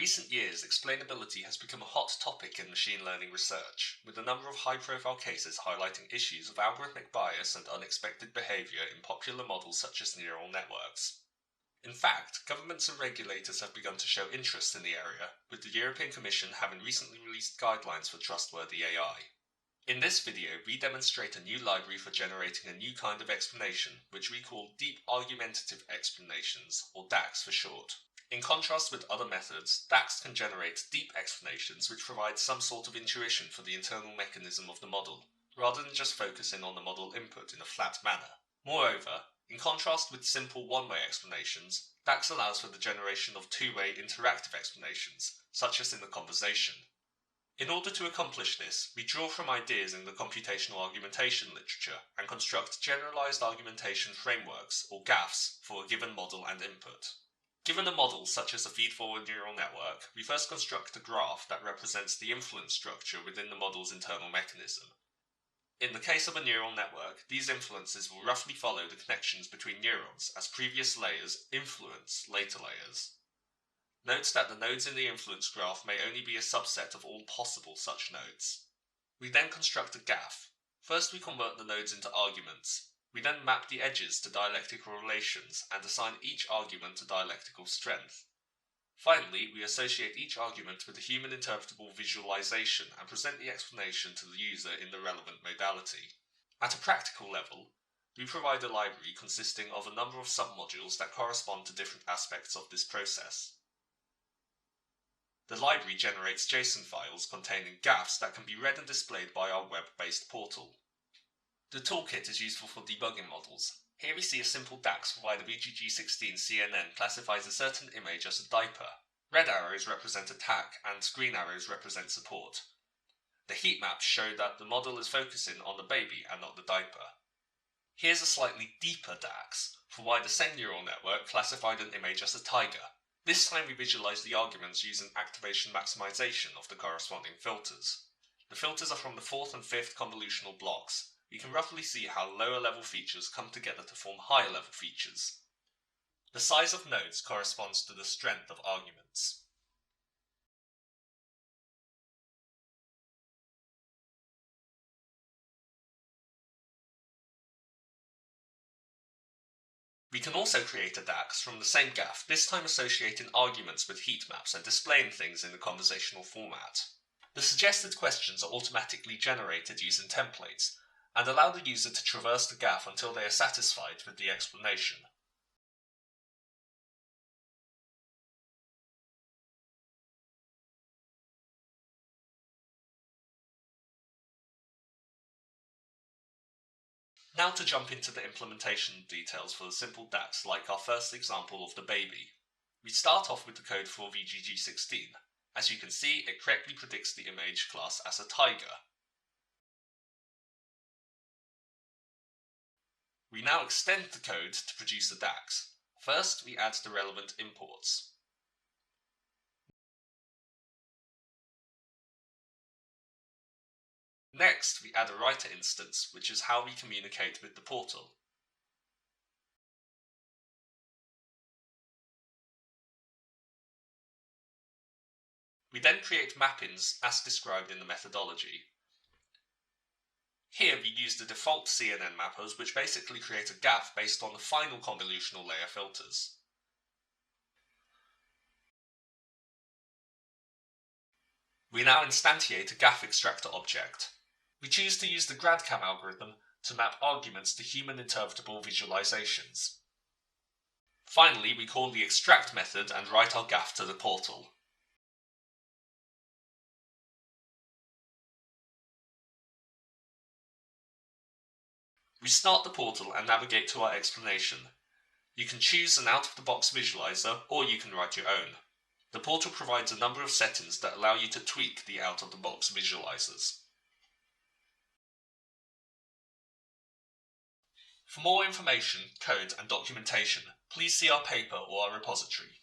recent years, explainability has become a hot topic in machine learning research, with a number of high-profile cases highlighting issues of algorithmic bias and unexpected behavior in popular models such as neural networks. In fact, governments and regulators have begun to show interest in the area, with the European Commission having recently released guidelines for trustworthy AI. In this video, we demonstrate a new library for generating a new kind of explanation, which we call Deep Argumentative Explanations, or DAX for short. In contrast with other methods, DAX can generate deep explanations which provide some sort of intuition for the internal mechanism of the model, rather than just focusing on the model input in a flat manner. Moreover, in contrast with simple one-way explanations, DAX allows for the generation of two-way interactive explanations, such as in the conversation. In order to accomplish this, we draw from ideas in the computational argumentation literature and construct generalized argumentation frameworks, or GAFs, for a given model and input. Given a model such as a feed-forward neural network, we first construct a graph that represents the influence structure within the model's internal mechanism. In the case of a neural network, these influences will roughly follow the connections between neurons, as previous layers influence later layers. Note that the nodes in the influence graph may only be a subset of all possible such nodes. We then construct a GAF. First we convert the nodes into arguments. We then map the edges to dialectical relations and assign each argument a dialectical strength. Finally, we associate each argument with a human interpretable visualization and present the explanation to the user in the relevant modality. At a practical level, we provide a library consisting of a number of submodules that correspond to different aspects of this process. The library generates JSON files containing GAFs that can be read and displayed by our web-based portal. The toolkit is useful for debugging models. Here we see a simple DAX whereby the VGG16 CNN classifies a certain image as a diaper. Red arrows represent attack and green arrows represent support. The heat maps show that the model is focusing on the baby and not the diaper. Here's a slightly deeper DAX for why the same neural network classified an image as a tiger. This time we visualize the arguments using activation maximization of the corresponding filters. The filters are from the 4th and 5th convolutional blocks. We can roughly see how lower level features come together to form higher level features. The size of nodes corresponds to the strength of arguments. We can also create a DAX from the same GAF, this time associating arguments with heat maps and displaying things in the conversational format. The suggested questions are automatically generated using templates, and allow the user to traverse the GAF until they are satisfied with the explanation. Now to jump into the implementation details for the simple DAX, like our first example of the baby. We start off with the code for VGG16. As you can see, it correctly predicts the image class as a tiger. We now extend the code to produce the DAX. First, we add the relevant imports. Next, we add a writer instance, which is how we communicate with the portal. We then create mappings as described in the methodology. Here we use the default CNN mappers, which basically create a GAF based on the final convolutional layer filters. We now instantiate a GAF extractor object. We choose to use the GradCam algorithm to map arguments to human interpretable visualizations. Finally, we call the extract method and write our GAF to the portal. We start the portal and navigate to our explanation. You can choose an out-of-the-box visualizer, or you can write your own. The portal provides a number of settings that allow you to tweak the out-of-the-box visualizers. For more information, code, and documentation, please see our paper or our repository.